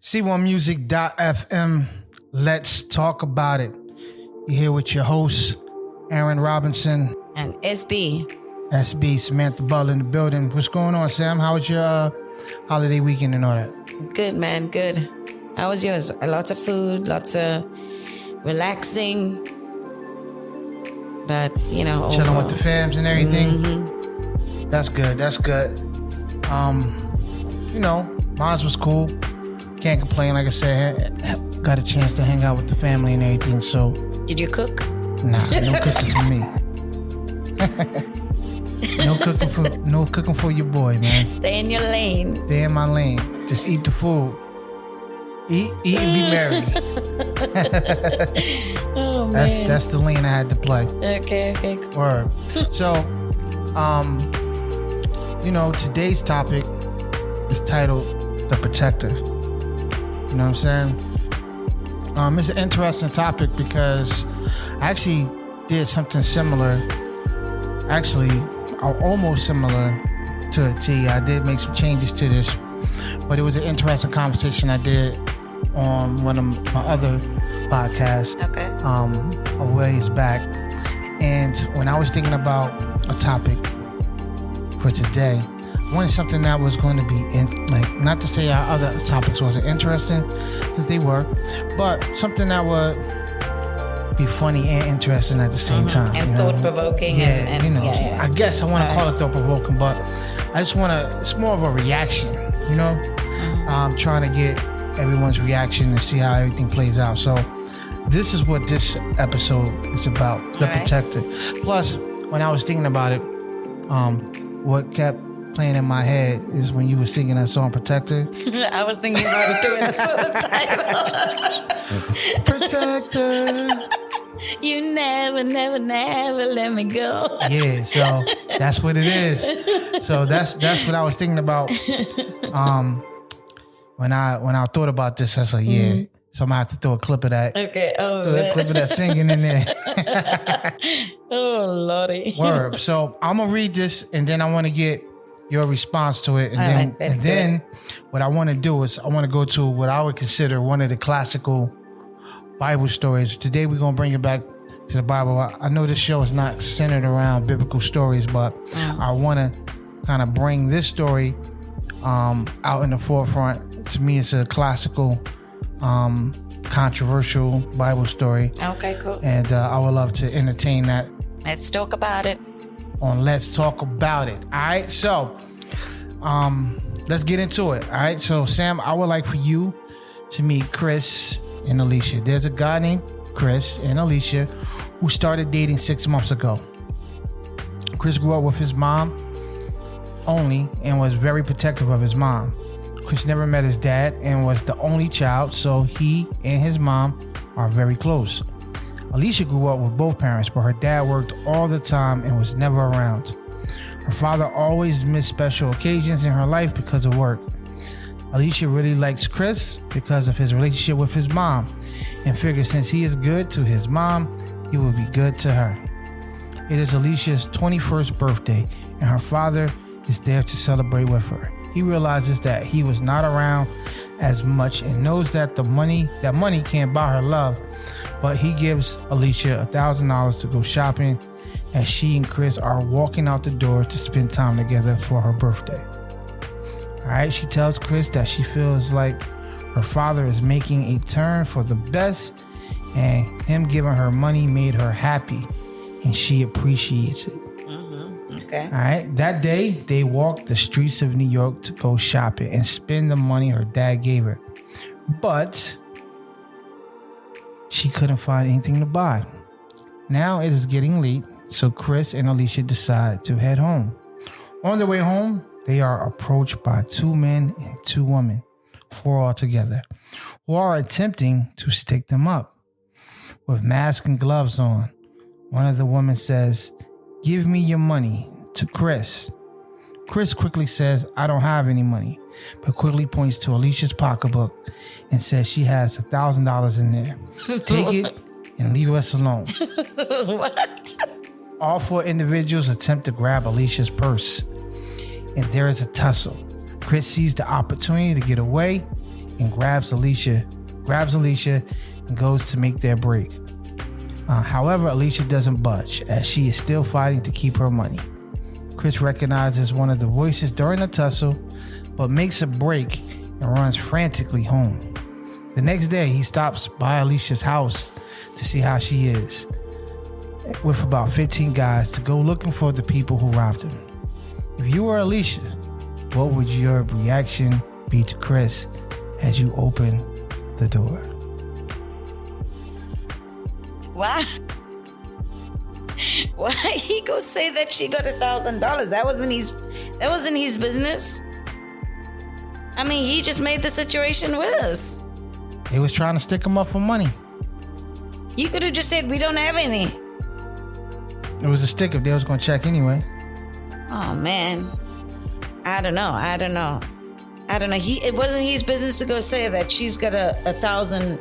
C1music.fm. Let's talk about it. You're here with your host, Aaron Robinson. And SB. Samantha Butler in the building. What's going on, Sam? How was your holiday weekend and all that? Good, man. Good. How was yours? Lots of food, lots of relaxing. But, chilling overall. with the fams and everything. Mm-hmm. That's good. Mine was cool. Can't complain. Like I said, got a chance to hang out with the family and everything. So, did you cook? Nah, no cooking for me. No cooking for your boy, man. Stay in your lane. Stay in my lane. Just eat the food. Eat and be merry. Oh man. That's the lane I had to play. Okay, cool. Word. So, today's topic is titled The Protector. You know what I'm saying? It's an interesting topic because I actually did something similar. Actually, almost similar to a T. I did make some changes to this, but it was an interesting conversation I did on one of my other podcasts. Okay. A ways back. And when I was thinking about a topic for today, I wanted something that was going to be not to say our other topics wasn't interesting, because they were, but something that would be funny and interesting at the same time. And thought-provoking. Yeah. I guess I want to call it thought-provoking, but I just want to, it's more of a reaction, I'm trying to get everyone's reaction and see how everything plays out. So this is what this episode is about, The Protector. Plus, when I was thinking about it, what kept playing in my head is when you were singing that song Protector. I was thinking about it too, and I saw the title. Protector. You never let me go. Yeah, so that's what it is. So that's what I was thinking about. When I thought about this, I was like, yeah. So I'm gonna have to throw a clip of that. Okay. Oh, throw a clip of that singing in there. Oh, Lordy. Word. So I'm gonna read this, and then I want to get your response to it, and then what I want to do is I want to go to what I would consider one of the classical Bible stories. Today we're gonna bring it back to the Bible. I know this show is not centered around biblical stories, but I want to kind of bring this story out in the forefront. To me, it's a classical, controversial Bible story. Okay, cool. And I would love to entertain that. Let's talk about it. Let's talk about it. All right, so let's get into it. All right, so Sam, I would like for you to meet Chris and Alicia. There's a guy named Chris and Alicia who started dating 6 months ago. Chris grew up with his mom only and was very protective of his mom. Chris never met his dad and was the only child, so he and his mom are very close. Alicia grew up with both parents, but her dad worked all the time and was never around. Her father always missed special occasions in her life because of work. Alicia really likes Chris because of his relationship with his mom and figures since he is good to his mom, he will be good to her. It is Alicia's 21st birthday and her father is there to celebrate with her. He realizes that he was not around as much and knows that money can't buy her love, but he gives Alicia $1,000 to go shopping as she and Chris are walking out the door to spend time together for her birthday. All right, she tells Chris that she feels like her father is making a turn for the best and him giving her money made her happy and she appreciates it. Okay. All right. That day, they walked the streets of New York to go shopping and spend the money her dad gave her. But she couldn't find anything to buy. Now it is getting late, so Chris and Alicia decide to head home. On their way home, they are approached by 2 men and 2 women, 4 altogether, who are attempting to stick them up. With masks and gloves on, one of the women says, "Give me your money," to Chris. Chris quickly says, "I don't have any money," but quickly points to Alicia's pocketbook and says she has $1,000 in there. Take it and leave us alone. What? All 4 individuals attempt to grab Alicia's purse, and there is a tussle. Chris sees the opportunity to get away and grabs Alicia, and goes to make their break. However, Alicia doesn't budge as she is still fighting to keep her money. Chris recognizes one of the voices during the tussle, but makes a break and runs frantically home. The next day, he stops by Alicia's house to see how she is, with about 15 guys to go looking for the people who robbed him. If you were Alicia, what would your reaction be to Chris as you open the door? Why? Why he go say that she got $1,000? That wasn't his business. I mean, he just made the situation worse. They was trying to stick him up for money. You could have just said, we don't have any. It was a stick if they was going to check anyway. Oh, man. I don't know. It wasn't his business to go say that she's got $1,000.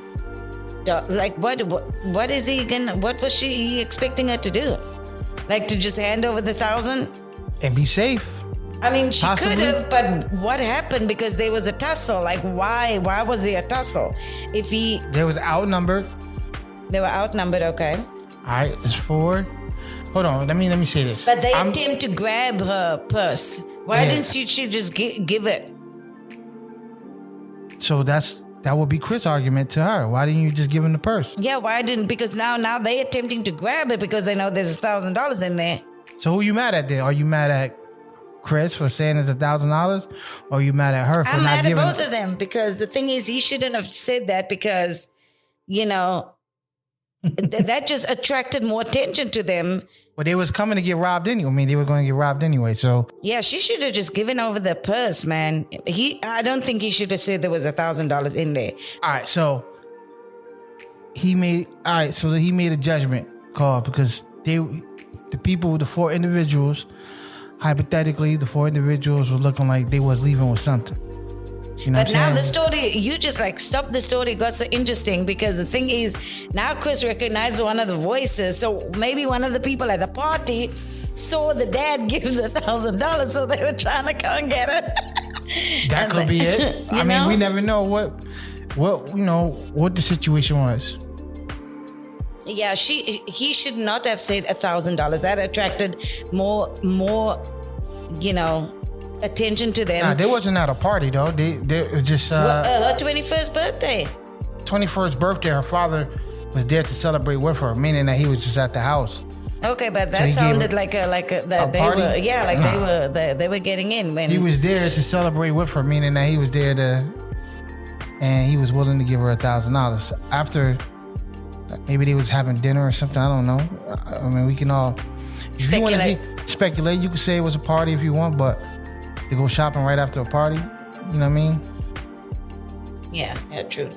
Like, what is he gonna, what was he expecting her to do? Like, to just hand over the 1,000? And be safe. I mean, she Possibly. could have, but what happened? Because there was a tussle. Like, why was there a tussle? They was outnumbered. They were outnumbered, okay. All right, it's 4. Hold on, let me say this. But they attempt to grab her purse. Why didn't she just give it? So that would be Chris' argument to her. Why didn't you just give him the purse? Yeah, why didn't? Because now they attempting to grab it because they know there's $1,000 in there. So who you mad at then? Are you mad at Chris for saying it's $1,000, or are you mad at her for I'm not mad giving? at both of them because the thing is, he shouldn't have said that because, that just attracted more attention to them. Well, they was coming to get robbed anyway. I mean, they were going to get robbed anyway. So Yeah, she should have just given over the purse, man. I don't think he should have said there was $1,000 in there. all right, so he made a judgment call because the 4 individuals, hypothetically, the 4 individuals were looking like they was leaving with something. You know But what I'm now the saying? story, you just like stopped the story, got so interesting because the thing is, now Chris recognized one of the voices. So maybe one of the people at the party saw the dad give the $1,000, so they were trying to go and get it. That could be it. I mean, we never know what the situation was. Yeah, he should not have said $1,000. That attracted more, attention to them. Nah, they wasn't at a party though. They was just Her 21st birthday. 21st birthday. Her father was there to celebrate with her, meaning that he was just at the house. Okay, but So that he sounded gave like a they party? were, yeah, like Nah. they were getting in when He was there to celebrate with her, meaning that he was there and he was willing to give her $1,000 after. Maybe they was having dinner or something. I don't know. I mean, we can all Speculate. Speculate. You can say it was a party if you want, but to go shopping right after a party, you know what I mean? Yeah, true.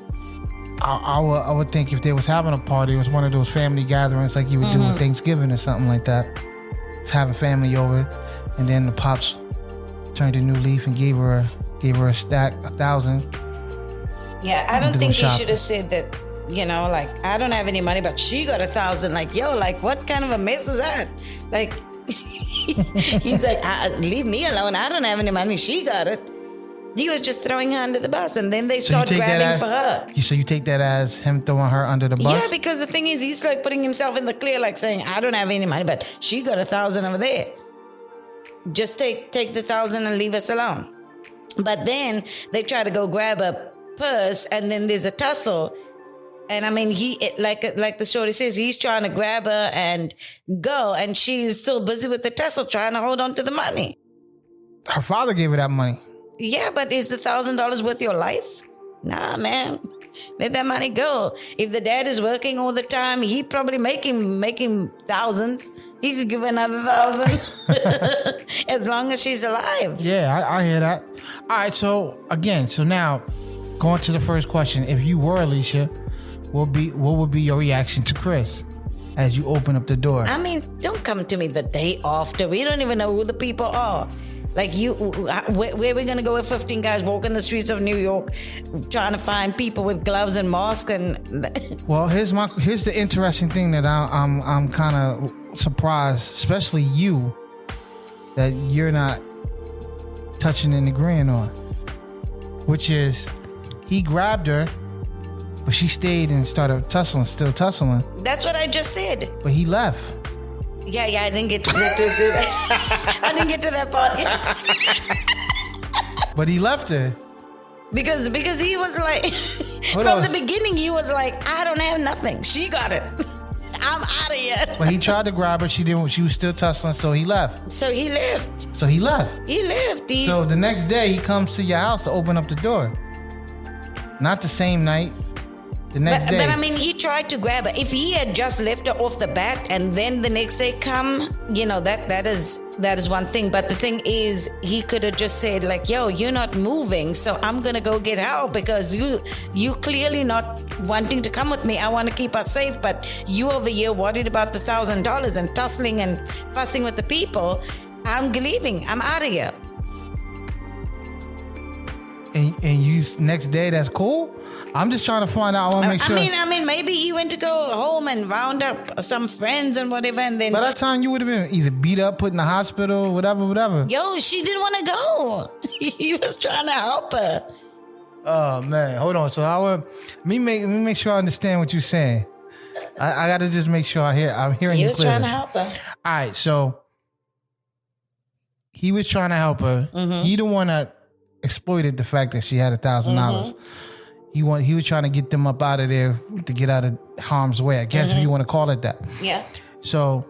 I would think if they was having a party, it was one of those family gatherings like you would do with Thanksgiving or something like that. Just having family over, and then the pops turned a new leaf and gave her a stack, 1,000. Yeah, I don't To go think he shopping. should have said that. Like, I don't have any money, but she got 1,000. Like, yo, like, what kind of a mess is that? Like, he's like, leave me alone. I don't have any money. She got it. He was just throwing her under the bus, and then they start grabbing for her. So you take that as him throwing her under the bus? Yeah, because the thing is, he's like putting himself in the clear, like saying, I don't have any money, but she got 1,000 over there. Just take the 1,000 and leave us alone. But then they try to go grab a purse, and then there's a tussle. And I mean, like the story says, he's trying to grab her and go, and she's still busy with the tussle, trying to hold on to the money. Her father gave her that money. Yeah, but is the $1,000 worth your life? Nah, man. Let that money go. If the dad is working all the time, he probably making thousands. He could give another 1,000 as long as she's alive. Yeah, I hear that. All right, so now going to the first question: if you were Alicia, what would be your reaction to Chris as you open up the door? I mean, don't come to me the day after. We don't even know who the people are. Like, where are we gonna go with 15 guys walking the streets of New York, trying to find people with gloves and masks? And Well, here's the interesting thing that I'm kind of surprised, especially you, that you're not touching and agreeing on, which is he grabbed her, but she stayed and started still tussling. That's what I just said. But he left. Yeah, I didn't get to that. I didn't get to that part yet. But he left her. Because he was like, from the beginning, he was like, I don't have nothing. She got it. I'm out of here. But he tried to grab her. She didn't. She was still tussling, so he left. So he left. He left. So the next day, he comes to your house to open up the door. Not the same night. The next day. But I mean, he tried to grab her. If he had just left her off the bat and then the next day come, that is one thing. But the thing is, he could have just said like, yo, you're not moving, so I'm going to go get help because you clearly not wanting to come with me. I want to keep us safe, but you over here worried about the $1,000 and tussling and fussing with the people. I'm leaving. I'm out of here. And you next day, that's cool? I'm just trying to find out. I want to make sure. I mean, maybe he went to go home and round up some friends and whatever, and then. By that time, you would have been either beat up, put in the hospital, whatever. Yo, she didn't want to go. He was trying to help her. Oh man, hold on. So let me make sure I understand what you're saying. I got to just make sure I'm hearing you clearly. He was trying to help her. All right, so he was trying to help her. Mm-hmm. He didn't want to exploited the fact that she had $1,000. He was trying to get them up out of there to get out of harm's way, I guess, if you want to call it that. Yeah. So,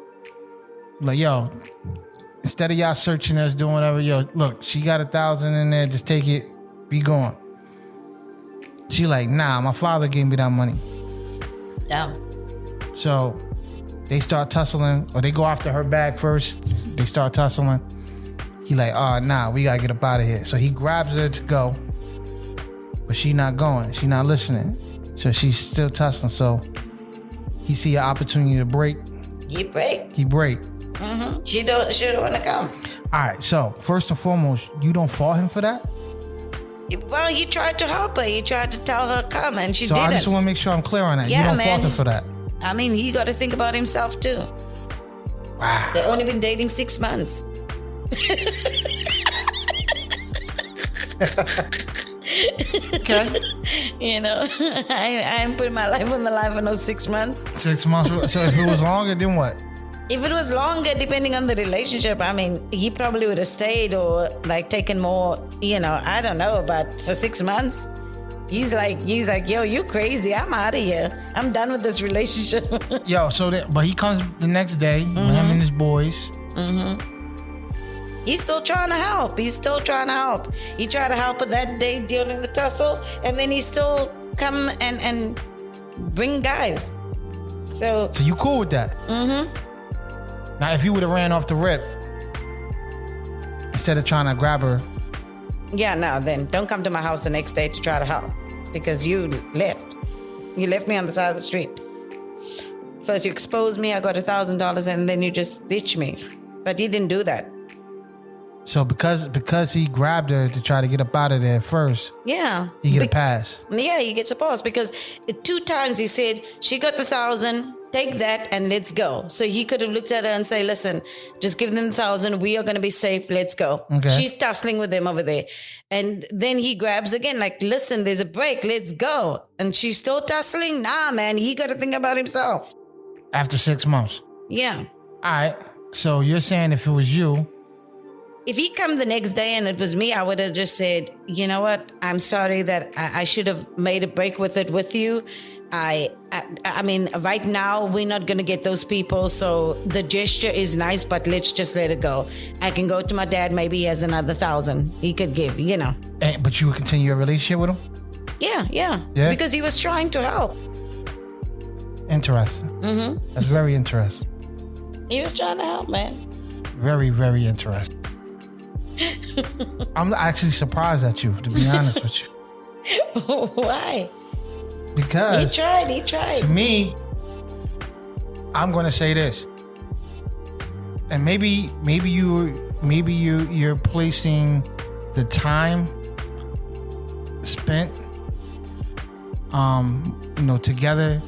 like, yo, instead of y'all searching us, doing whatever, yo, look, she got $1,000 in there, just take it, be gone. She like, nah, my father gave me that money. Yeah. So they start tussling, or they go after her bag first. They start tussling. He like, oh, nah, we gotta get up out of here. So he grabs her to go, but she not going. She not listening. So she's still tussling. So he see an opportunity to break. He break. Mm-hmm. She don't want to come. All right. So first and foremost, you don't fault him for that? Well, he tried to help her. He tried to tell her come, and she didn't. So I just want to make sure I'm clear on that. Yeah, you don't fault him for that. I mean, he got to think about himself too. Wow. They've only been dating 6 months. Okay. I ain't putting my life on the line for no 6 months. 6 months. So if it was longer, then what? If it was longer, depending on the relationship, I mean, he probably would have stayed or like taken more, I don't know, but for 6 months, he's like, yo, you crazy. I'm out of here. I'm done with this relationship. Yo, but he comes the next day with him and his boys. Mm-hmm. He's still trying to help. He tried to help her that day during the tussle, and then he still come and bring guys. So you cool with that? Mm-hmm. Now, if you would have ran off the rip instead of trying to grab her. Yeah, no, then don't come to my house the next day to try to help because you left. You left me on the side of the street. First you exposed me, I got $1,000, and then you just ditched me. But you didn't do that. So because he grabbed her to try to get up out of there first, yeah, he get a pass. Yeah, he gets a pass because 2 times he said, she got the 1,000, take that and let's go. So he could have looked at her and say, listen, just give them 1,000. We are going to be safe. Let's go. Okay. She's tussling with him over there. And then he grabs again, like, listen, there's a break. Let's go. And she's still tussling. Nah, man, he got to think about himself. After 6 months. Yeah. All right. So you're saying if it was you. If he come the next day and it was me, I would have just said, you know what? I'm sorry that I should have made a break with it with you. I mean, right now, we're not going to get those people. So the gesture is nice, but let's just let it go. I can go to my dad. Maybe he has another 1,000 he could give, But you would continue your relationship with him? Yeah. Because he was trying to help. Interesting. Mm-hmm. That's very interesting. He was trying to help, man. Very, very interesting. I'm actually surprised at you, to be honest with you. Why? Because he tried. To me, I'm going to say this, and maybe you're placing the time spent, together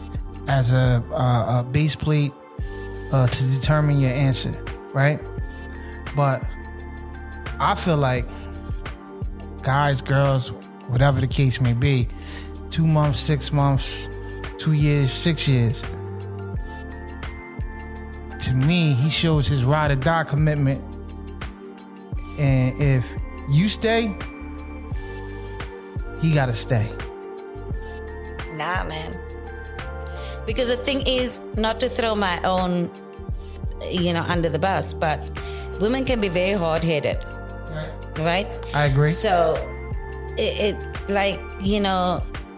as a base plate to determine your answer, right? But I feel like guys, girls, whatever the case may be, 2 months, 6 months, 2 years, 6 years. To me, he shows his ride or die commitment. And if you stay, he gotta stay. Nah, man. Because the thing is, not to throw my own, under the bus, but women can be very hard-headed, right? I agree. So, it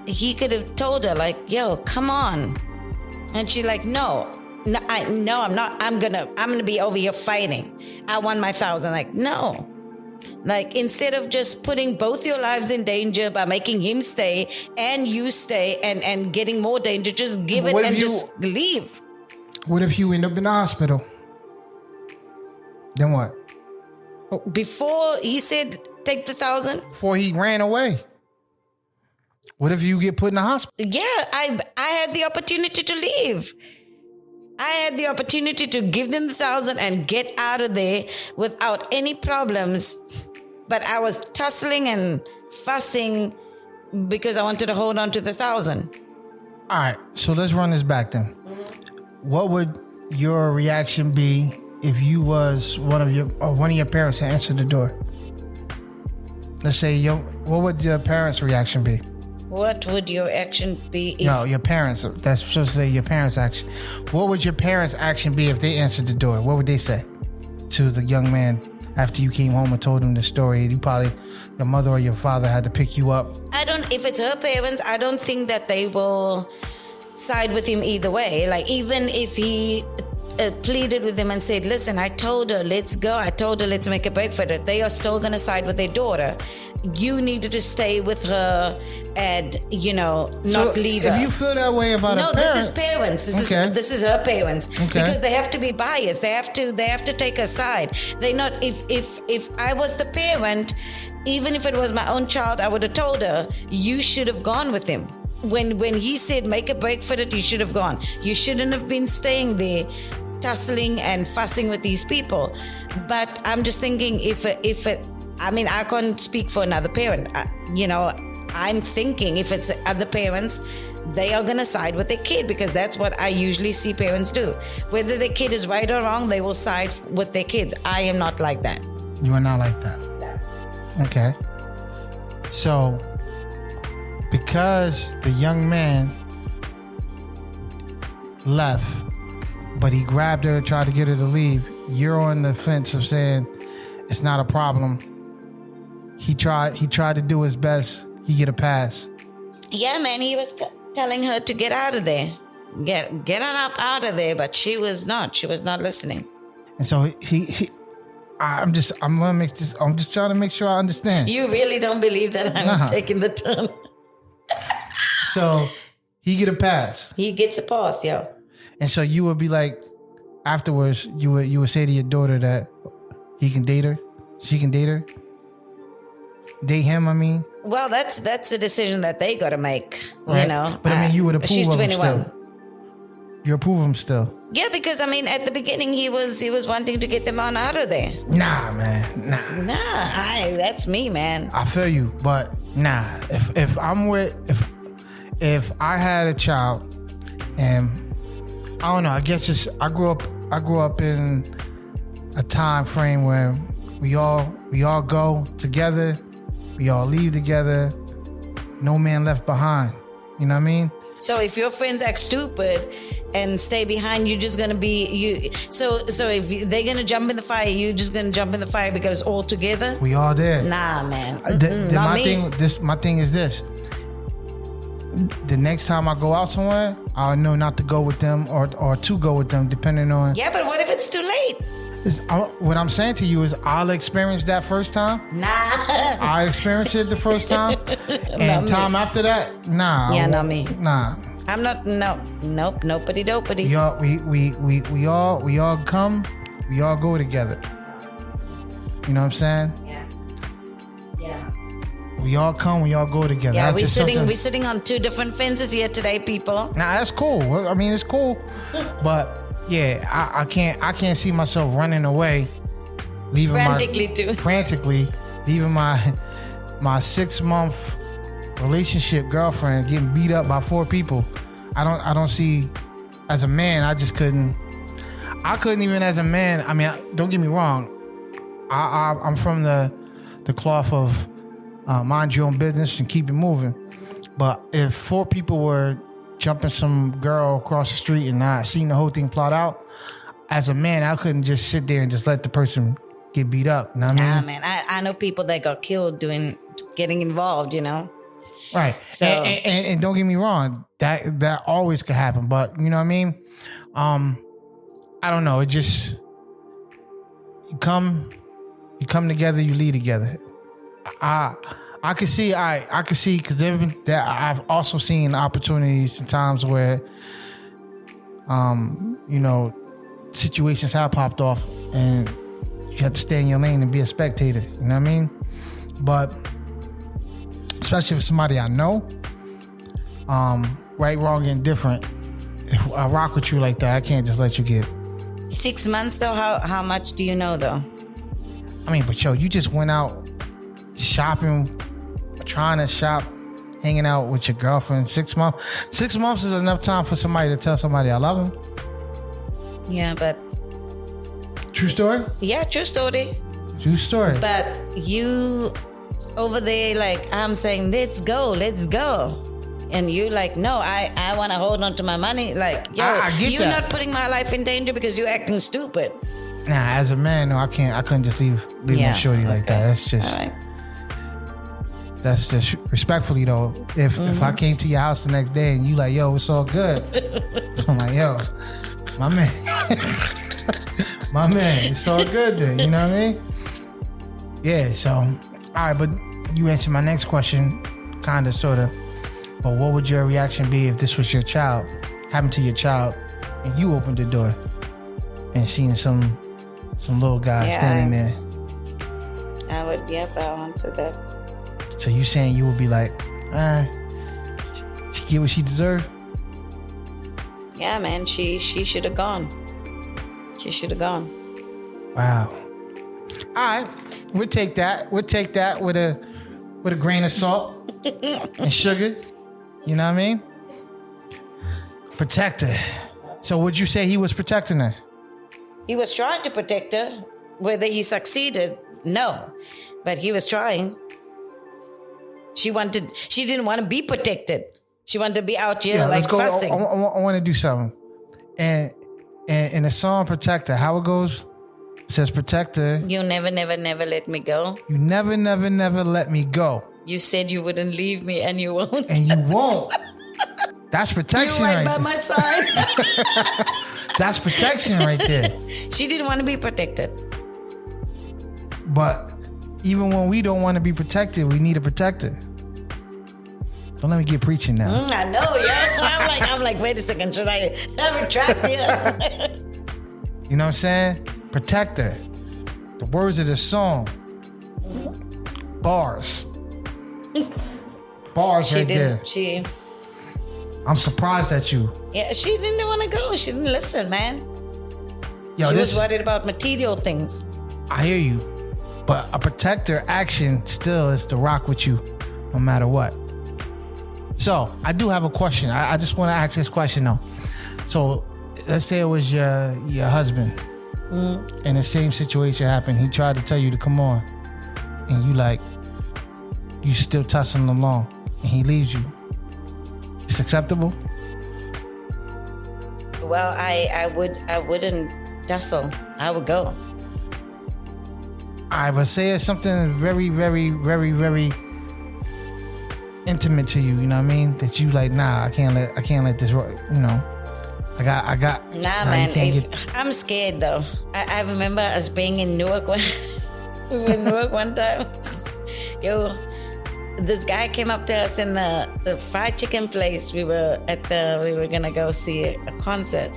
he could have told her, like, yo, come on. And she's like, no, I'm not. I'm gonna be over here fighting. I want my 1,000. Like, no. Like, instead of just putting both your lives in danger by making him stay and you stay and getting more danger, just give it and just leave. What if you end up in the hospital? Then what? Before he said, take the 1,000? Before he ran away. What if you get put in the hospital? Yeah, I had the opportunity to leave. I had the opportunity to give them the 1,000 and get out of there without any problems. But I was tussling and fussing because I wanted to hold on to the 1,000. All right, so let's run this back then. What would your reaction be if you was one of your parents that answered the door? Let's say what would your parents' reaction be? What would your action be if... No, your parents. That's supposed to say your parents' action. What would your parents' action be if they answered the door? What would they say to the young man after you came home and told him the story? Your mother or your father had to pick you up. If it's her parents, I don't think that they will side with him either way. Like, even if he pleaded with him and said, listen, I told her, let's go. I told her, let's make a break for it. They are still going to side with their daughter. You needed to stay with her and, not leave her. If you feel that way about a parent... No, this is parents. This is her parents. Okay. Because they have to be biased. They have to take a side. They not... If I was the parent, even if it was my own child, I would have told her, you should have gone with him. When he said, make a break for it, you should have gone. You shouldn't have been staying there tussling and fussing with these people. But I'm just thinking I can't speak for another parent. I'm thinking if it's other parents, they are going to side with their kid because that's what I usually see parents do. Whether their kid is right or wrong, they will side with their kids. I am not like that. You are not like that? No. Okay. So, because the young man left, but he grabbed her and tried to get her to leave, you're on the fence of saying it's not a problem. He tried to do his best. He get a pass. Yeah, man, he was telling her to get out of there. Get on up out of there, but she was not. She was not listening. And so I'm just trying to make sure I understand. You really don't believe that I'm taking the turn. So he get a pass. He gets a pass, yo. And so you would be like, afterwards, you would say to your daughter that he can date her, she can date her, date him. I mean, well, that's a decision that they got to make, right? But I mean, you would approve she's of 21. him still. You approve him still. Yeah, because I mean, at the beginning, he was wanting to get them on out of there. Nah, man, nah. That's me, man. I feel you, but nah. If I'm with if I had a child and I don't know, I guess I grew up in a time frame where we all go together, we all leave together, no man left behind. You know what I mean? So if your friends act stupid and stay behind, you're just gonna be you. So if they're gonna jump in the fire, you're just gonna jump in the fire because all together. We all there. Nah, man. My thing is this. The next time I go out somewhere, I'll know not to go with them or to go with them, depending on. Yeah, but what if it's too late? What I'm saying to you is I'll experience that first time. Nah. I experienced it the first time. And time after that, nah. Yeah, not me. Nah. I'm not, nope, nopity dopity. We all come, we all go together. You know what I'm saying? Yeah. We all come, we all go together. Yeah, we're sitting on two different fences here today, people. Nah, that's cool. I mean, it's cool. But yeah, I can't see myself running away, leaving frantically, leaving my 6 month relationship girlfriend getting beat up by 4 people. I don't see, as a man, I couldn't even as a man. I mean, don't get me wrong. I'm from the cloth of mind your own business and keep it moving. But if 4 people were jumping some girl across the street and I seen the whole thing plot out, as a man, I couldn't just sit there and just let the person get beat up. You know what I mean? Man, I know people that got killed getting involved, Right. So and don't get me wrong, that always could happen. But you know what I mean? I don't know. It just you come together, you lead together. I can see because I've also seen opportunities and times where situations have popped off and you have to stay in your lane and be a spectator. You know what I mean? But especially for somebody I know, right, wrong, and different. If I rock with you like that, I can't just let you get. 6 months though, how much do you know though? I mean, but yo, you just went out shopping, trying to shop, hanging out with your girlfriend. 6 months. 6 months is enough time for somebody to tell somebody I love them. Yeah, but True story? yeah, true story. True story. But you over there, like, I'm saying, let's go. And you like, no, I want to hold on to my money. Like, yo, I get you're that. not putting my life in danger because you're acting stupid. Nah, as a man, no, I couldn't just leave my shorty like that. That's just, all right. That's just respectfully though. If I came to your house the next day and you like, yo, it's all good. I'm like, yo, my man, my man, it's all good then. You know what I mean? Yeah. So, all right, but you answered my next question, kind of, sort of. But what would your reaction be if this was your child, happened to your child, and you opened the door and seen some little guy standing there? I would, I'll answer that. So you saying you would be like, she get what she deserved? Yeah, man, she should have gone. She should have gone. Wow. All right, we'll take that. We'll take that with a grain of salt and sugar. You know what I mean? Protect her. So would you say he was protecting her? He was trying to protect her. Whether he succeeded, no. But he was trying. She didn't want to be protected. She wanted to be out here like fussing. I want to do something. And in the song Protector, how it goes, it says, Protector. You never, never, never let me go. You never, never, never let me go. You said you wouldn't leave me and you won't. And you won't. That's protection You're right by there. my side. That's protection right there. She didn't want to be protected. But even when we don't want to be protected, we need a protector. Don't let me get preaching now. I know, yeah. I'm like, wait a second, should I retract here? You know what I'm saying? Protector. The words of the song. Bars. Bars She right there. didn't. I'm surprised at you. Yeah, she didn't want to go. She didn't listen, man. Yo, She was worried about material things. I hear you. But a protector action still is to rock with you no matter what. So I do have a question. I just want to ask this question though. So let's say it was your husband and the same situation happened. He tried to tell you to come on and you still tussling along and he leaves you. It's acceptable? Well, I wouldn't tussle. I would go. I would say it's something very, very, very, very intimate to you. You know what I mean? That you like, nah, I can't let this. You know, I got. Nah, man. I'm scared though. I remember us being in Newark we were in Newark one time. Yo, this guy came up to us in the fried chicken place. We were gonna go see a concert,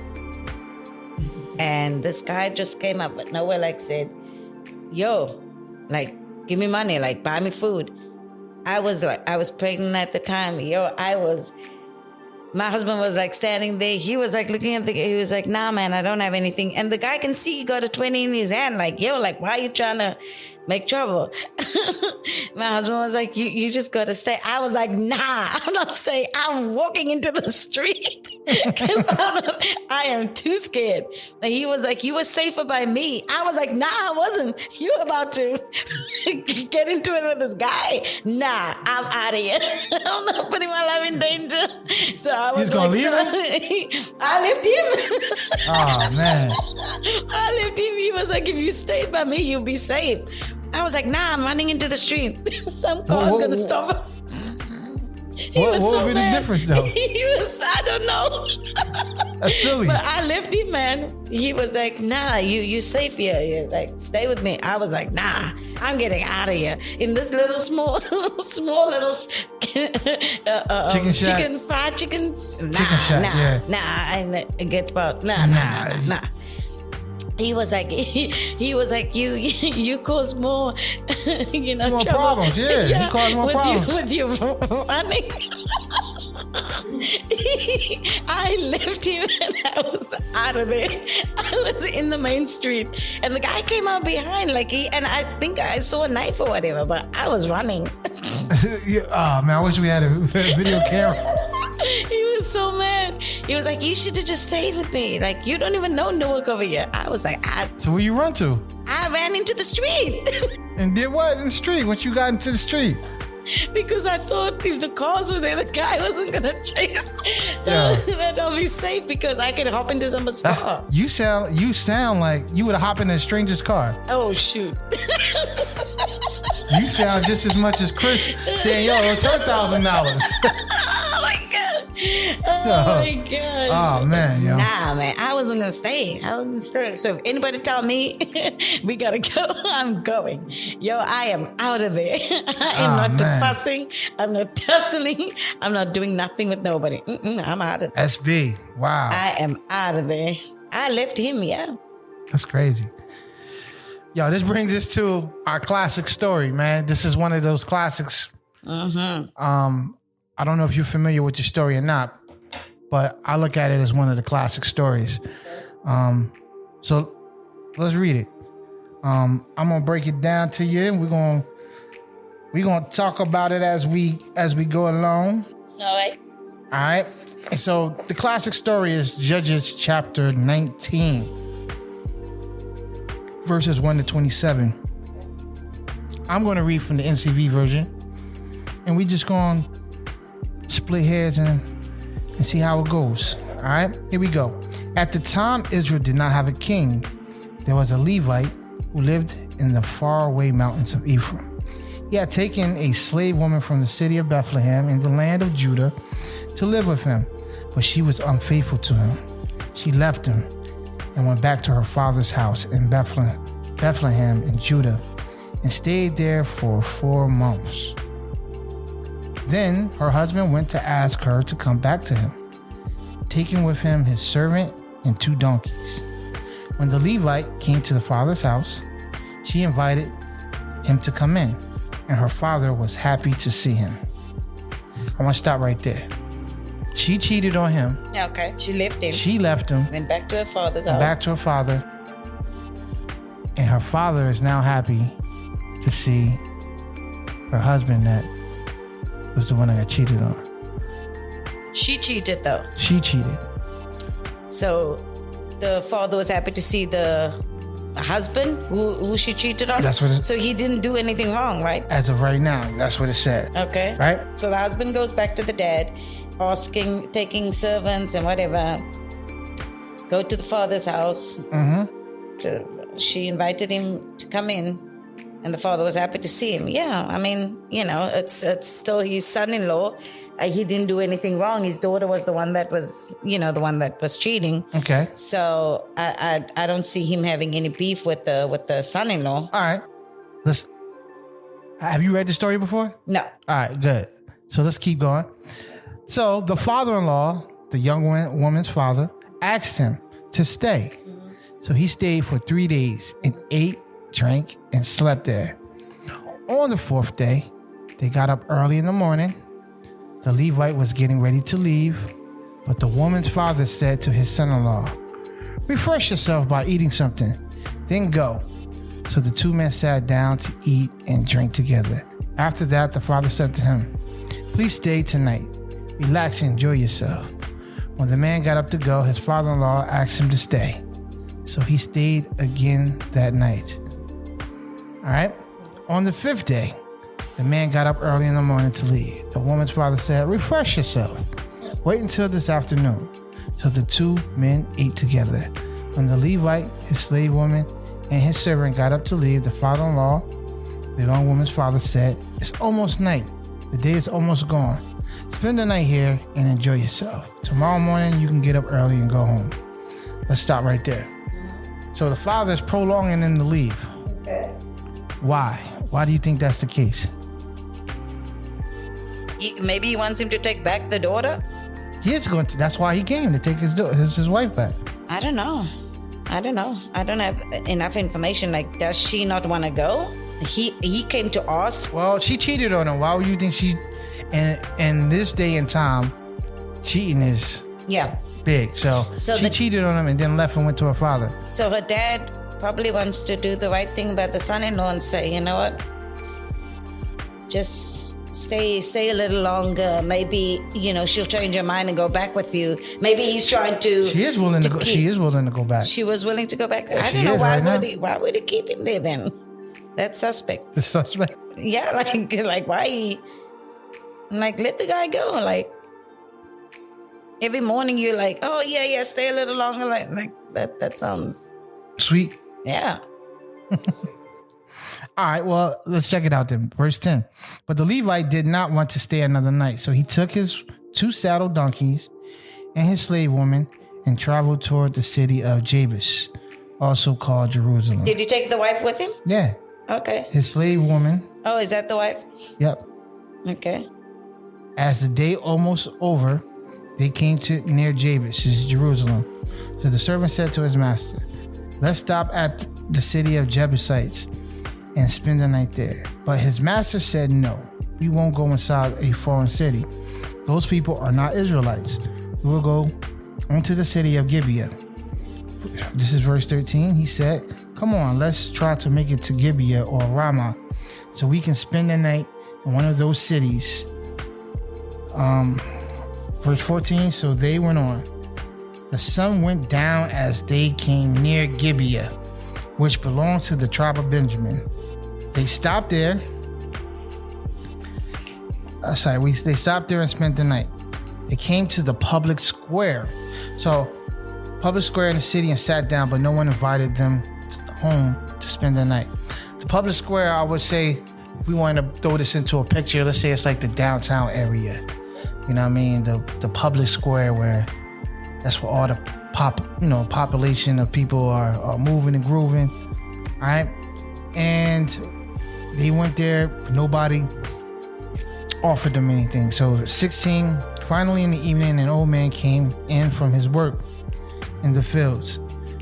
and this guy just came up but nowhere, like said, yo, like, give me money, like, buy me food. I was pregnant at the time. Yo, I was My husband was like standing there. He was like looking at he was like, nah, man, I don't have anything. And the guy can see he got a 20 in his hand. Like, yo, like, why are you trying to make trouble? My husband was like, you just got to stay. I was like, nah, I'm not staying. I'm walking into the street because I am too scared. And he was like, you were safer by me. I was like, nah, I wasn't. You were about to get into it with this guy. Nah, I'm out of here. I'm not putting my life in danger. So I was gonna leave I left him. Oh, man. I left him. He was like, if you stayed by me, you'll be safe. I was like, nah, I'm running into the street. Some car's gonna stop him. What would be the difference, though? I don't know. That's silly. But I left him, man. He was like, nah, you safe here. You're like, stay with me. I was like, nah, I'm getting out of here. In this little small little chicken shack. fried chickens. Nah, chicken shack, yeah. Nah, I get about, nah. He was like, you cause more, More trouble. problems, yeah. You cause more problems. With you running. I left him and I was out of there. I was in the main street and the guy came out behind and I think I saw a knife or whatever, but I was running. Oh, man, I wish we had a video camera. He was so mad. He was like, you should have just stayed with me. Like, you don't even know Newark over here. I was like, So where you run to? I ran into the street. And did what in the street? Once you got into the street? Because I thought if the cars were there, the guy wasn't going to chase. Yeah. That I'll be safe because I could hop into somebody's car. You sound like you would have hopped in a stranger's car. Oh, shoot. You sound just as much as Chris saying, yo, it's her $1,000. Oh my gosh. Oh my gosh. Oh man, yo. Nah, man. I wasn't gonna stay. So if anybody tell me we gotta go, I'm going. Yo, I am out of there. I am not fussing. I'm not tussling. I'm not doing nothing with nobody. I'm out of there. SB. Wow. I am out of there. I left him, yeah. That's crazy. Yo, this brings us to our classic story, man. This is one of those classics. Mm-hmm. I don't know if you're familiar with the story or not, but I look at it as one of the classic stories. So let's read it. I'm gonna break it down to you, and we're gonna talk about it as we go along. All right. And so the classic story is Judges chapter 19, verses 1 to 27. I'm going to read from the NCV version, and we just going to split hairs and see how it goes. All right, here we go. At the time, Israel did not have a king. There was a Levite who lived in the faraway mountains of Ephraim. He had taken a slave woman from the city of Bethlehem in the land of Judah to live with him, but she was unfaithful to him. She left him and went back to her father's house in Bethlehem in Judah and stayed there for 4 months. Then her husband went to ask her to come back to him, taking with him his servant and 2 donkeys. When the Levite came to the father's house, she invited him to come in, and her father was happy to see him. I want to stop right there. She cheated on him. Okay, she left him. She left him. Went back to her father's house. Back to her father. And her father is now happy to see her husband that was the one that got cheated on. She cheated though. She cheated. So the father was happy to see the husband who she cheated on? That's what it, so he didn't do anything wrong, right? As of right now, that's what it said. Okay. Right? So the husband goes back to the dad, taking servants and whatever, go to the father's house. Mm-hmm. She invited him to come in, and the father was happy to see him. Yeah, I mean, it's still his son-in-law. He didn't do anything wrong. His daughter was the one that was, the one that was cheating. Okay. So I don't see him having any beef with the son-in-law. All right. Have you read the story before? No. All right, good. So let's keep going. So the father-in-law, the young woman's father, asked him to stay. Mm-hmm. So he stayed for 3 days and ate, drank, and slept there. On the 4th day, they got up early in the morning. The Levite was getting ready to leave, But the woman's father said to his son-in-law, refresh yourself by eating something, then go. So the two men sat down to eat and drink together. After that, the father said to him, please stay tonight. Relax and enjoy yourself. When the man got up to go, his father-in-law asked him to stay. So he stayed again that night. All right. On the 5th day, the man got up early in the morning to leave. The woman's father said, refresh yourself. Wait until this afternoon. So the two men ate together. When the Levite, his slave woman, and his servant got up to leave, the father-in-law, the young woman's father, said, it's almost night. The day is almost gone. Spend the night here and enjoy yourself. Tomorrow morning, you can get up early and go home. Let's stop right there. So the father is prolonging him to leave. Okay. Why? Why do you think that's the case? Maybe he wants him to take back the daughter? He is going to. That's why he came, to take his wife back. I don't know. I don't have enough information. Like, does she not want to go? He came to us. Well, she cheated on him. Why would you think she... And this day and time, cheating is big. So she cheated on him and then left and went to her father. So her dad probably wants to do the right thing by the son-in-law and say, you know what? Just stay a little longer. Maybe, she'll change her mind and go back with you. Maybe he's trying to... She is willing to go. She is willing to go back. She was willing to go back. Yeah, I don't know why would he keep him there then? That's suspect. The suspect? Yeah, like why he... Like, let the guy go. Like, every morning you're like, oh, yeah, stay a little longer. Like that sounds... Sweet. Yeah. All right, well, let's check it out then. Verse 10. But the Levite did not want to stay another night. So he took his 2 saddled donkeys and his slave woman and traveled toward the city of Jabus, also called Jerusalem. Did you take the wife with him? Yeah. Okay. His slave woman. Oh, is that the wife? Yep. Okay. As the day almost over, they came to near Jabus, which is Jerusalem. So the servant said to his master, let's stop at the city of Jebusites and spend the night there. But his master said, no, we won't go inside a foreign city. Those people are not Israelites. We will go into the city of Gibeah. This is verse 13. He said, come on, let's try to make it to Gibeah or Ramah so we can spend the night in one of those cities. Verse 14, so they went on. The sun went down as they came near Gibeah, which belonged to the tribe of Benjamin. They stopped there. They stopped there and spent the night. They came to the public square. So, public square in the city and sat down, but no one invited them home to spend the night. The public square, I would say, if we want to throw this into a picture, let's say it's like the downtown area. You know what I mean? The public square where that's where all the population of people are moving and grooving. All right. And they went there, but nobody offered them anything. So 16, finally in the evening, an old man came in from his work in the fields.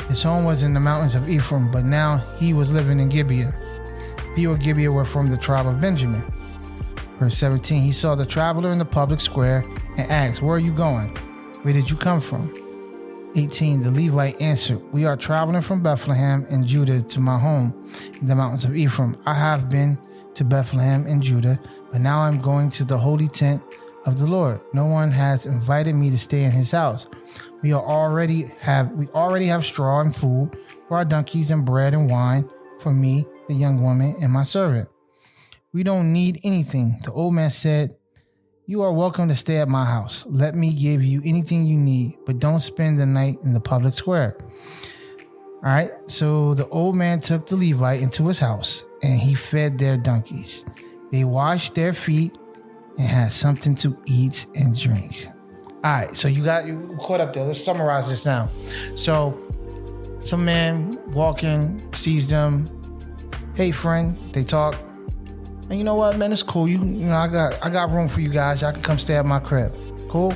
His home was in the mountains of Ephraim, but now he was living in Gibeah. He or Gibeah were from the tribe of Benjamin. Verse 17, he saw the traveler in the public square and asked, where are you going? Where did you come from? 18, the Levite answered, we are traveling from Bethlehem in Judah to my home in the mountains of Ephraim. I have been to Bethlehem in Judah, but now I'm going to the holy tent of the Lord. No one has invited me to stay in his house. We already have straw and food for our donkeys and bread and wine for me, the young woman, and my servant. We don't need anything. The old man said, you are welcome to stay at my house. Let me give you anything you need, but don't spend the night in the public square. All right. So the old man took the Levite into his house and he fed their donkeys. They washed their feet and had something to eat and drink. All right. So you caught up there. Let's summarize this now. So some man walking, sees them. Hey, friend. They talk. And you know what, man? It's cool. You know, I got room for you guys. Y'all can come stay at my crib. Cool.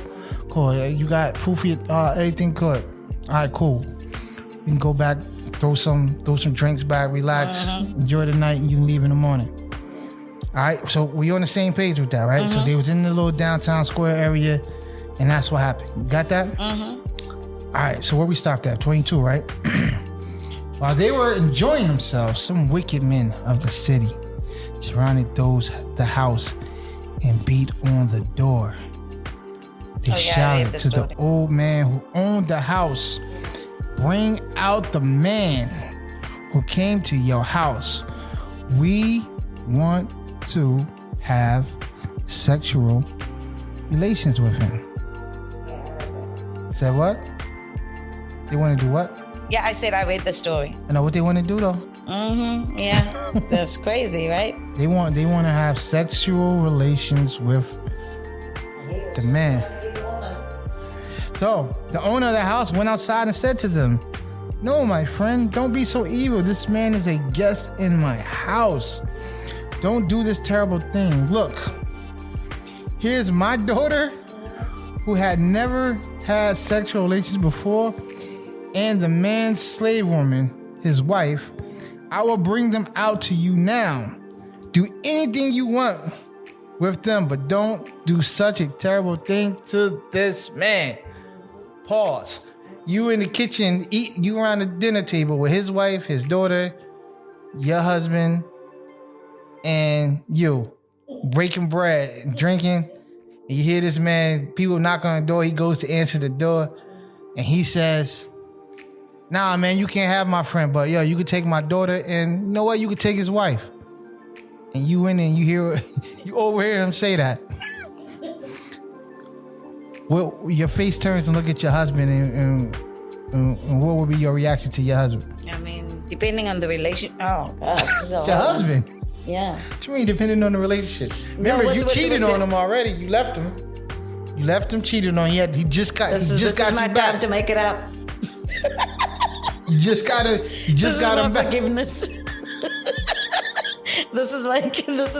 You got food for you. Everything good. All right, cool. You can go back, throw some drinks back, relax, enjoy the night, and you can leave in the morning. All right. So we on the same page with that, right? So they was in the little downtown square area. And that's what happened. You got that? All right, so where we stopped at? 22, right? While they were enjoying themselves, some wicked men of the city surrounded the house and beat on the door. They shouted to the old man who owned the house, "Bring out the man who came to your house. We want to have sexual relations with him." Said what? They want to do what? Yeah, I said I read the story. I know what they want to do though. Yeah, that's crazy, right? They want to have sexual relations with the man. So the owner of the house went outside and said to them, "No, my friend, don't be so evil. This man is a guest in my house. Don't do this terrible thing. Look, here's my daughter who had never had sexual relations before, and the man's slave woman, his wife. I will bring them out to you now. Do anything you want with them, but don't do such a terrible thing to this man." Pause. You in the kitchen, you around the dinner table with his wife, his daughter, your husband, and you breaking bread and drinking. And you hear this man, people knock on the door. He goes to answer the door, and he says, "Nah, man, you can't have my friend, but yo, you could take my daughter, and you know what? You could take his wife." And you in and you overhear him say that. Well, your face turns and look at your husband, and what would be your reaction to your husband? I mean, depending on the relation. Oh, God. Your husband? Yeah. What you mean, depending on the relationship? Remember, you cheated on him already. You left him. You left him, cheated on. He just got. This is my time to make it up. You just got him back. Forgiveness. This is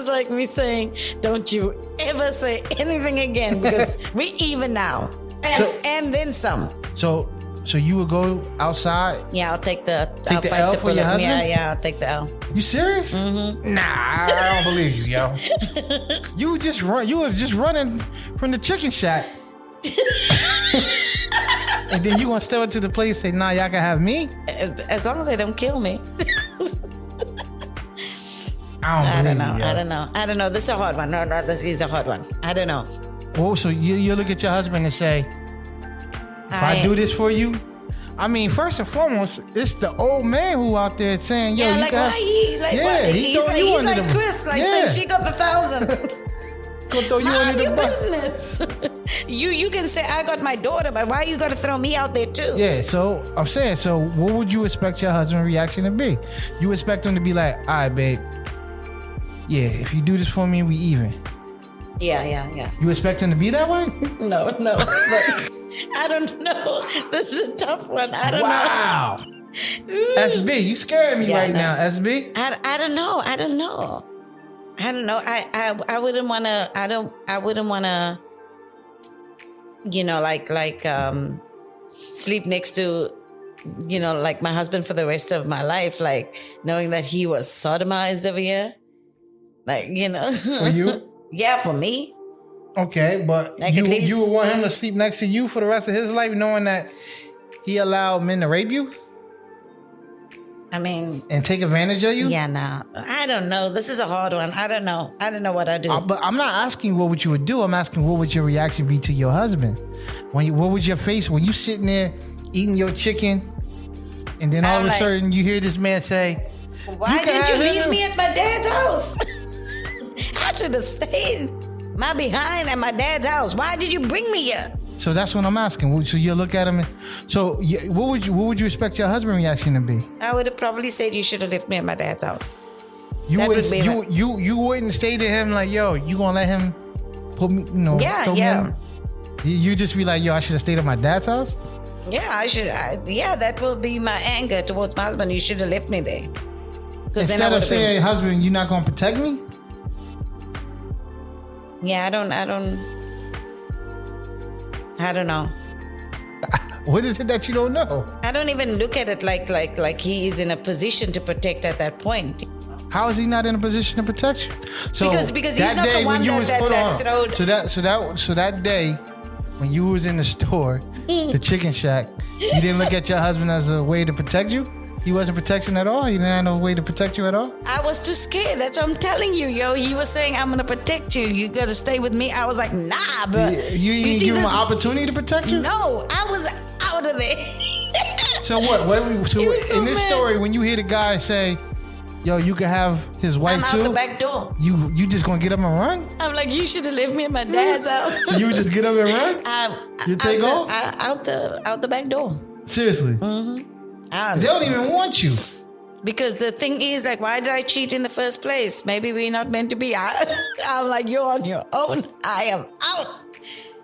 like me saying, "Don't you ever say anything again because we even now, and then some." So you would go outside? Yeah, I'll take the L for your husband. Yeah, I'll take the L. You serious? Mm-hmm. Nah, I don't believe you, yo. You were just running from the chicken shack, and then you gonna step up to the place and say, "Nah, y'all can have me." As long as they don't kill me. I don't know. This is a hard one. No, this is a hard one. I don't know. Oh, so you look at your husband and say, "If I do this for you," I mean, first and foremost, it's the old man who out there saying, "Yo, yeah, you like got." Why he like? Yeah, what? He's like Chris, like saying she got the 1,000. Gonna throw you under the bus. Business. you can say I got my daughter, but why you got to throw me out there too? Yeah, so I'm saying, so what would you expect your husband's reaction to be? You expect him to be like, "All right, babe. Yeah, if you do this for me, we even." Yeah. You expect him to be that way? No. But I don't know. This is a tough one. I don't know. Wow. SB, you scaring me right now, SB. I don't know. I wouldn't want to. I wouldn't want to. Sleep next to, like my husband for the rest of my life, like knowing that he was sodomized over here. Like, For you? Yeah, for me. Okay, but like you would want him to sleep next to you for the rest of his life, knowing that he allowed men to rape you? I mean... And take advantage of you? Yeah, no. I don't know. This is a hard one. I don't know what I do. But I'm not asking what would you would do. I'm asking what would your reaction be to your husband? What would your face... When you sitting there eating your chicken, and then all of a sudden you hear this man say... Why did you leave me at my dad's house? I should have stayed my behind at my dad's house. Why did you bring me here? So that's what I'm asking. So you look at him. What would you expect your husband's reaction to be? I would have probably said you should have left me at my dad's house. You wouldn't say to him like, "Yo, you gonna let him put me?" Yeah. You just be like, "Yo, I should have stayed at my dad's house." Yeah, I should. That will be my anger towards my husband. You should have left me there. Instead of saying, "Husband, you're not gonna protect me." Yeah, I don't know. What is it that you don't know? I don't even look at it like he is in a position to protect at that point. How is he not in a position to protect you? So because he's not the one that throwed. So that day when you was in the store, the chicken shack, you didn't look at your husband as a way to protect you? He wasn't protection at all? He didn't have no way to protect you at all? I was too scared. That's what I'm telling you, yo. He was saying, I'm going to protect you. You got to stay with me. I was like, nah, but... You didn't give him an opportunity to protect you? No, I was out of there. So what? In this story, when you hear the guy say, yo, you can have his wife too? I'm out the back door. You just going to get up and run? I'm like, you should have left me at my dad's house. So you would just get up and run? You take off? Out the back door. Seriously? Mm-hmm. They don't even want you. Because the thing is, like, why did I cheat in the first place? Maybe we're not meant to be. I'm like, you're on your own. I am out.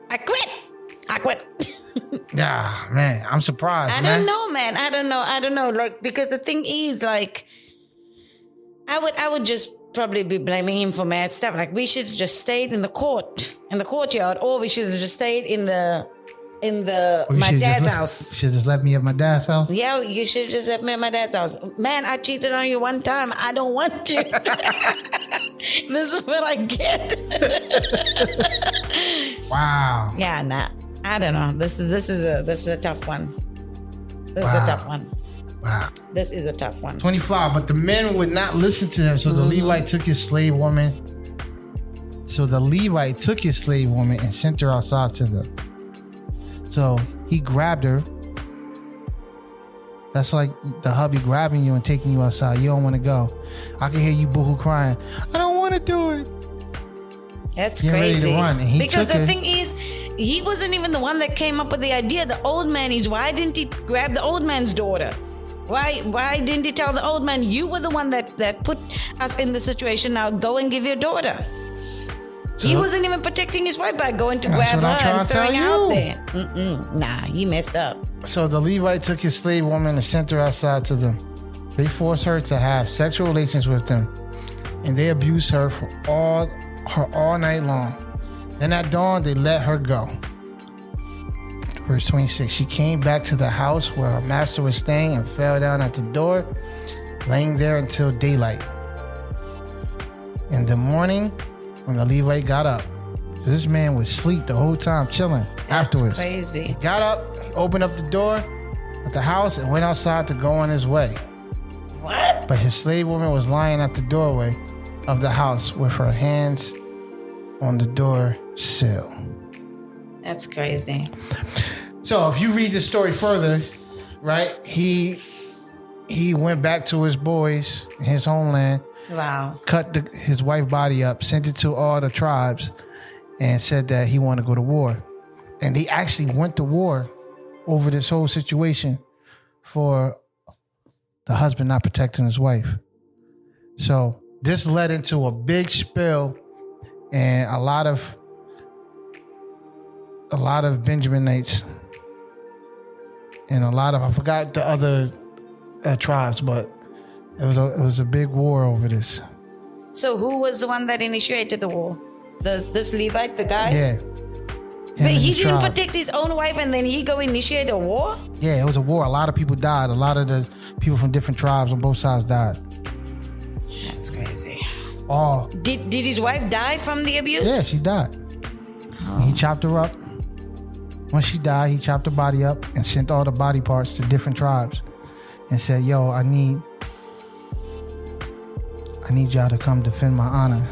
I quit. Yeah, man, I'm surprised. I don't know, man. I don't know. Like, because the thing is, like, I would just probably be blaming him for mad stuff. Like, we should have just stayed in the courtyard, or we should have just stayed in my dad's house. You should just left me at my dad's house? Yeah, you should just left me at my dad's house. Man, I cheated on you one time. I don't want you. This is what I get. Wow. Yeah, nah. I don't know. This is a tough one. This is a tough one. Wow. This is a tough one. 25, but the men would not listen to him, so the Levite took his slave woman. So the Levite took his slave woman and sent her outside to them. So he grabbed her. That's like the hubby grabbing you and taking you outside. You don't want to go. I can hear you boohoo crying. I don't want to do it. That's Getting crazy. Ready to run. And he because took the her. thing is, he wasn't even the one that came up with the idea. The old man is. Why didn't he grab the old man's daughter? Why didn't he tell the old man, you were the one that put us in the situation? Now go and give your daughter. So, he wasn't even protecting his wife by going to grab her and throwing her out there. Nah, he messed up. So the Levite took his slave woman and sent her outside to them. They forced her to have sexual relations with them, and they abused her for all night long. Then at dawn, they let her go. Verse 26, she came back to the house where her master was staying and fell down at the door, laying there until daylight. In the morning, when the Levite got up, so this man was asleep the whole time, chilling. Afterwards, crazy. He got up, he opened up the door at the house and went outside to go on his way. What? But his slave woman was lying at the doorway of the house with her hands on the door sill. That's crazy. So if you read the story further, right, he went back to his boys, his homeland. Wow. Cut his wife's body up, sent it to all the tribes, and said that he wanted to go to war. And they actually went to war over this whole situation for the husband not protecting his wife. So this led into a big spill and a lot of Benjaminites and I forgot the other tribes, but it was a big war over this. So who was the one that initiated the war? This Levite, the guy? Yeah. But he didn't protect his own wife and then he go initiate a war? Yeah, it was a war. A lot of people died. A lot of the people from different tribes on both sides died. That's crazy. Oh. Did his wife die from the abuse? Yeah, she died. Oh. He chopped her up. Once she died, he chopped her body up and sent all the body parts to different tribes and said, yo, I need y'all to come defend my honor.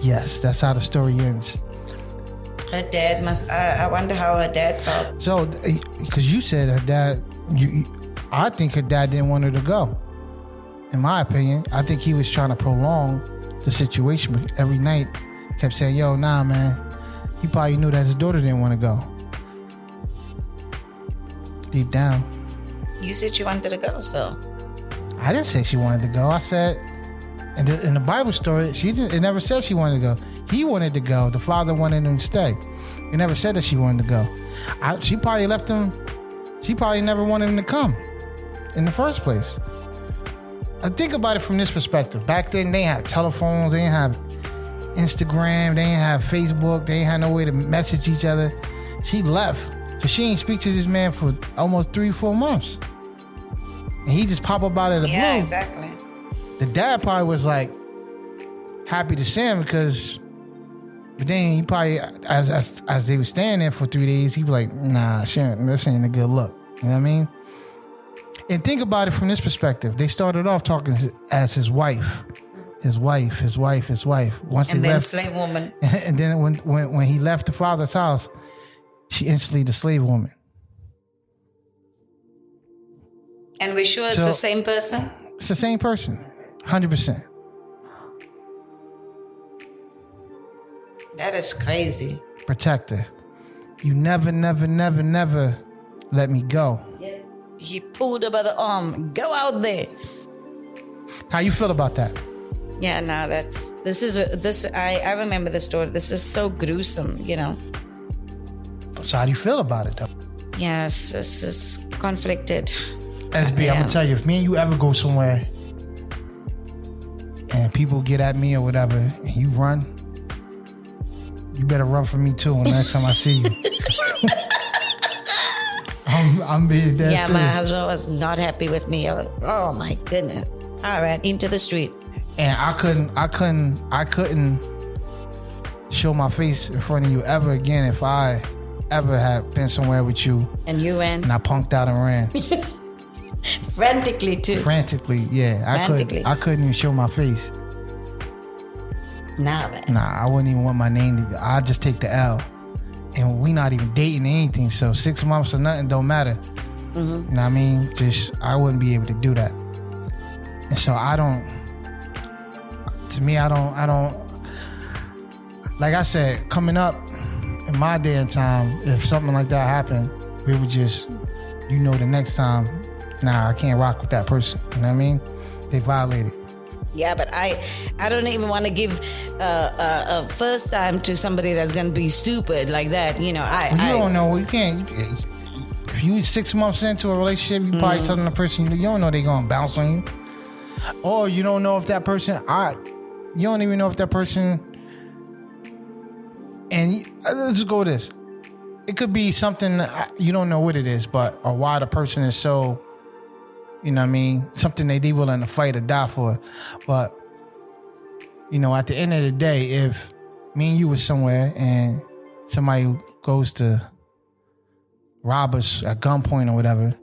Yes, that's how the story ends. Her dad must... I wonder how her dad felt. So, because you said her dad... I think her dad didn't want her to go. In my opinion, I think he was trying to prolong the situation. Every night, kept saying, yo, nah, man. He probably knew that his daughter didn't want to go. Deep down. You said she wanted to go, so... I didn't say she wanted to go. I said... In the Bible story, it never said she wanted to go. He wanted to go. The father wanted him to stay. It never said that she wanted to go. She probably left him. She probably never wanted him to come in the first place. I think about it from this perspective. Back then, they didn't have telephones. They didn't have Instagram. They didn't have Facebook. They didn't have no way to message each other. She left. So she ain't speak to this man for almost 3-4 months. And he just pop up out of the blue. Yeah, exactly. The dad probably was like happy to see him because But then he probably, as they were staying there for 3 days, he was like, nah, Sharon, this ain't a good look. You know what I mean? And think about it from this perspective. They started off talking as his wife. His wife. Once And they then left, slave woman. and then when he left the father's house, she instantly the slave woman. And we're sure it's the same person? It's the same person. 100%. That is crazy. Protect her. You never let me go. Yeah. He pulled her by the arm. Go out there. How you feel about that? Yeah, no, I remember the story. This is so gruesome, you know. So how do you feel about it though? Yes, this is conflicted. SB, Yeah. I'm gonna tell you, if me and you ever go somewhere and people get at me or whatever and you run, you better run from me too when next time I see you. I'm being dead serious. My husband was not happy with me. Oh my goodness. All right, into the street. And I couldn't show my face in front of you ever again if I ever had been somewhere with you And you ran and I punked out and ran. frantically too. Frantically, yeah. I couldn't even show my face. Nah, man. Nah, I wouldn't even want my name to be. I'd just take the L. And we not even dating anything, so 6 months or nothing don't matter. Mm-hmm. You know what I mean? I wouldn't be able to do that. And so I don't, like I said, coming up in my day and time, if something like that happened, we would just, the next time, nah, I can't rock with that person. You know what I mean? They violated. Yeah, but I don't even want to give a first time to somebody that's going to be stupid like that. You don't know. You can't. If you 6 months into a relationship, you probably telling the person you don't know they're going to bounce on you. Or you don't know if that person, you don't even know if that person, and let's go with this. It could be something, you don't know what it is, or why the person is so, you know what I mean? Something they willing to fight or die for. But, at the end of the day, if me and you was somewhere and somebody goes to rob us at gunpoint or whatever,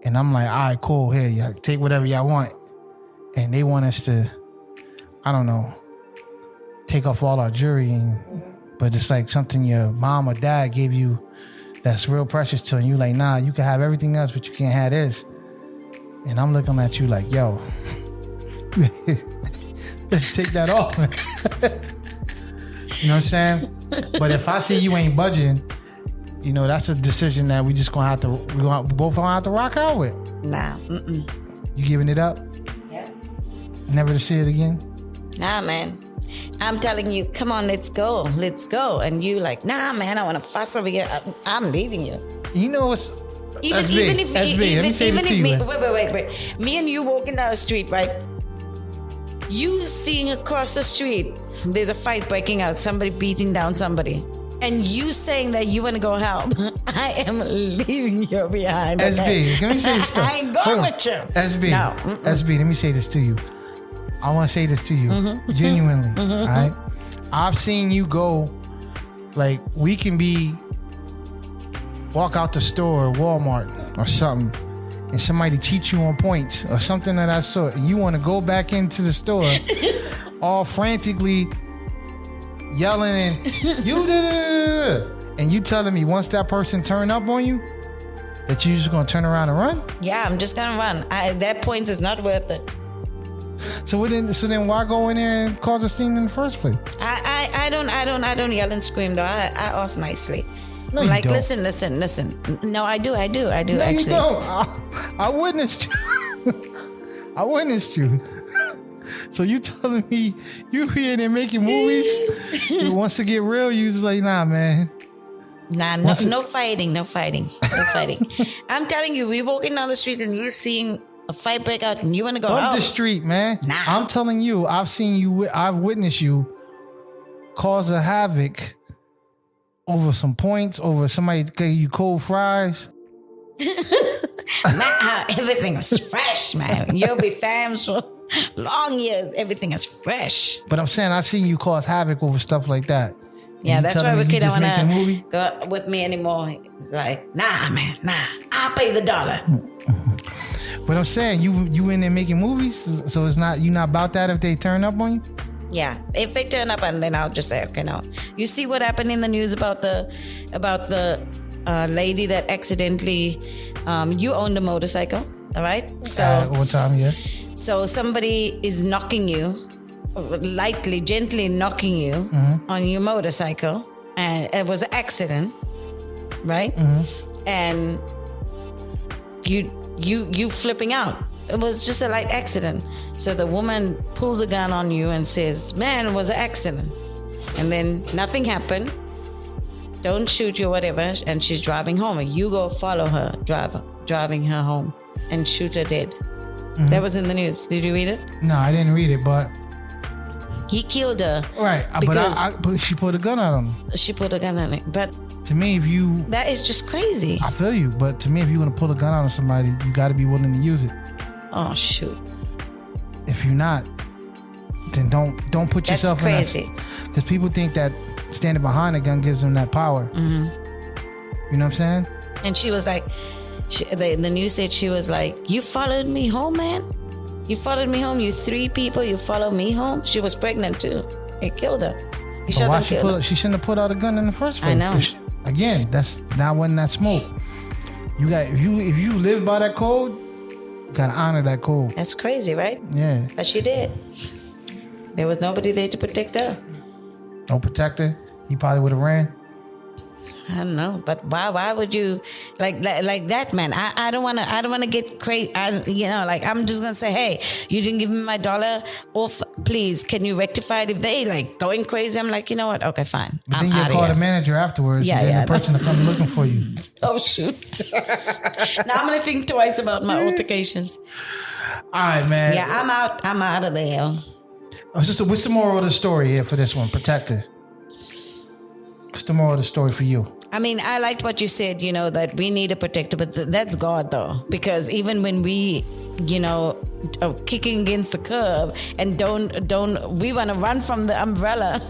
and I'm like, all right, cool, here, y'all take whatever y'all want. And they want us to, I don't know, take off all our jewelry, but it's like something your mom or dad gave you that's real precious to, and you like, nah, you can have everything else, but you can't have this. And I'm looking at you like, yo, take that off. You know what I'm saying? But if I see you ain't budging, that's a decision that we just both gonna have to rock out with. Nah. You giving it up? Yeah. Never to see it again? Nah, man. I'm telling you, come on, let's go. And you like, nah, man, I want to fuss over here. I'm leaving you. You know what's... Even if wait. Me and you walking down the street, right? You seeing across the street, there's a fight breaking out, somebody beating down somebody. And you saying that you want to go help. I am leaving you behind. Okay? SB, let me say this. I ain't going with you. SB, no. SB, let me say this to you. I want to say this to you, genuinely. All right? I've seen you go, like, we can walk out the store or Walmart or something, and somebody cheat you on points or something of that sort, and you want to go back into the store all frantically yelling and and you telling me once that person turn up on you that you just gonna turn around and run? Yeah, I'm just gonna run. That points is not worth it. So then why go in there and cause a scene in the first place? I don't yell and scream though. I ask nicely. No, I'm like, don't. listen. No, I do No, actually. You don't. I witnessed you. I witnessed you. So you telling me you here there making movies? You wants to get real, you just like, nah, man. Nah, no fighting. I'm telling you, we walking down the street and you're seeing a fight break out and you want to go out. The street, man. Nah. I'm telling you, I've witnessed you cause a havoc over some points, over somebody gave you cold fries. Nah, everything was fresh, man. You'll be fams for long years. Everything is fresh. But I'm saying I seen you cause havoc over stuff like that. Yeah, You that's telling why me he Ricky don't just make a movie? want to go with me anymore. He's like, nah, man, nah. I'll pay the dollar. But I'm saying you in there making movies, so it's not you not about that if they turn up on you. Yeah, if they turn up, and then I'll just say, okay, no. You see what happened in the news about the lady that accidentally, you owned a motorcycle, all right? So One time, yeah. So somebody is knocking you, lightly, gently knocking you on your motorcycle, and it was an accident, right? And you flipping out. It was just a light accident. So the woman pulls a gun on you and says, man, it was an accident. And then nothing happened. Don't shoot you or whatever. And she's driving home. And you go follow her, driving her home and shoot her dead. That was in the news. Did you read it? No, I didn't read it, but He killed her. right. But she put a gun out on him. She put a gun on it. But To me, if you, that is just crazy. I feel you. But to me, if you want to pull a gun out on somebody, you got to be willing to use it. Oh, shoot. If you're not, then don't put That's yourself crazy. in that. Because people think that standing behind a gun gives them that power. You know what I'm saying? And she was like, the news said she was like, you followed me home, man? You followed me home? You 3 people, you followed me home? She was pregnant too. It killed her. He shot and killed her. She shouldn't have put out a gun in the first place. I know. Again, that's not when that smoke. You got if you live by that code, you gotta honor that code. That's crazy, right? Yeah. But she did. There was nobody there to protect her. No protector. He probably would have ran. I don't know, but why would you like that, man? I don't want to get crazy. I'm just gonna say, hey, you didn't give me my dollar off. Please, can you rectify it? If they like going crazy, I'm like, you know what? Okay, fine. But I'm then you outta call here. the manager afterwards. Yeah, and then yeah. the person to come looking for you. Oh shoot! Now I'm gonna think twice about my altercations. All right, man. Yeah, I'm out of there. What's the moral of the story here for this one? Protector. What's the moral of the story for you? I mean, I liked what you said, that we need a protector, but that's God, though. Because even when we, are kicking against the curb and we want to run from the umbrella,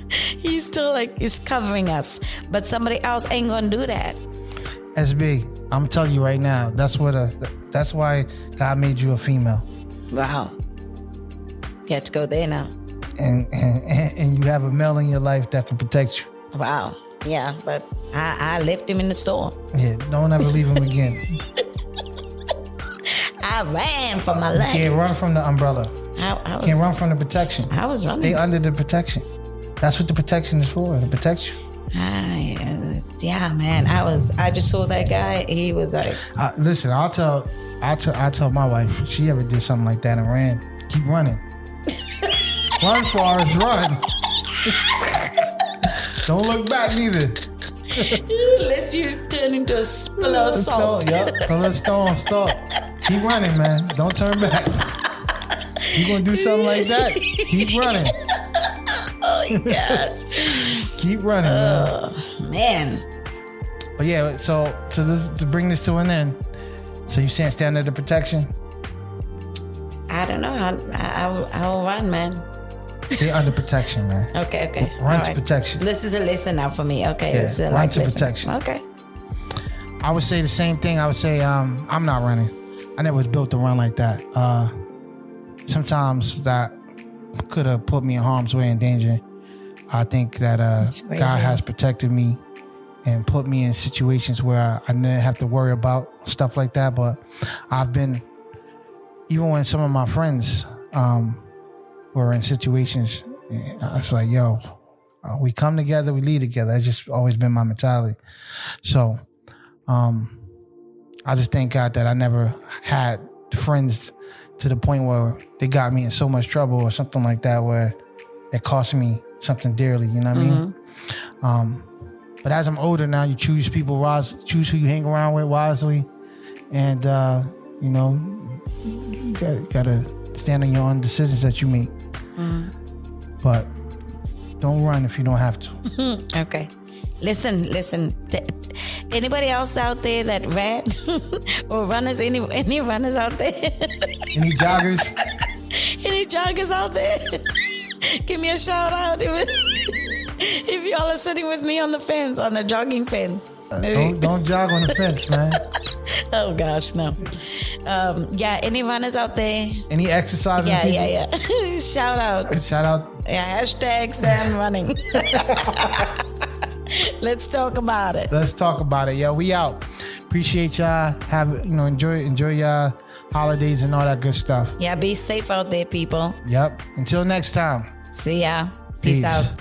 He's still is covering us. But somebody else ain't going to do that. SB, I'm telling you right now, that's why God made you a female. Wow. You have to go there now. And you have a male in your life that can protect you. Wow. Yeah, but I left him in the store. Yeah, don't ever leave him again. I ran for my life. You can't run from the umbrella. Can't run from the protection. I was running. Stay under the protection. That's what the protection is for, to protect you. Yeah, man. I just saw that guy. He was like, listen, I'll tell my wife, if she ever did something like that and ran, keep running. Run, Forrest, run. Don't look back neither. unless you turn into a pillar of salt. Yep, pillar of stone, stop. Keep running, man. Don't turn back. You gonna do something like that? Keep running. Oh my gosh. Keep running, Man. But yeah, so to bring this to an end, so you saying stand under the protection? I don't know. I will run, man. Stay under protection, man. Okay. Run All to protection. This is a lesson now for me. Okay. Yeah, It's a run to lesson. protection. Okay. I would say the same thing. I would say I'm not running. I never was built to run like that. Sometimes that could have put me in harm's way and danger. I think that God has protected me and put me in situations where I didn't have to worry about stuff like that. But I've been, even when some of my friends were in situations, it's like, yo, we come together, we lead together. It's just always been my mentality. So I just thank God that I never had friends to the point where they got me in so much trouble or something like that where it cost me something dearly, you know what I mean? But as I'm older now, you choose people wisely, choose who you hang around with wisely, and you gotta stand on your own decisions that you make. But don't run if you don't have to. Okay. Listen. Anybody else out there that ran or runners? Any runners out there? Any joggers? Any joggers out there? Give me a shout out. are sitting with me on the fence, on a jogging fence. Don't jog on the fence, man. Oh gosh, no. Yeah, any runners out there? Any exercising? Yeah. Shout out. Shout out. Yeah, hashtag Sam running. Let's talk about it. Let's talk about it. Yeah, we out. Appreciate y'all. Enjoy y'all holidays and all that good stuff. Yeah, be safe out there, people. Yep. Until next time. See ya. Peace out.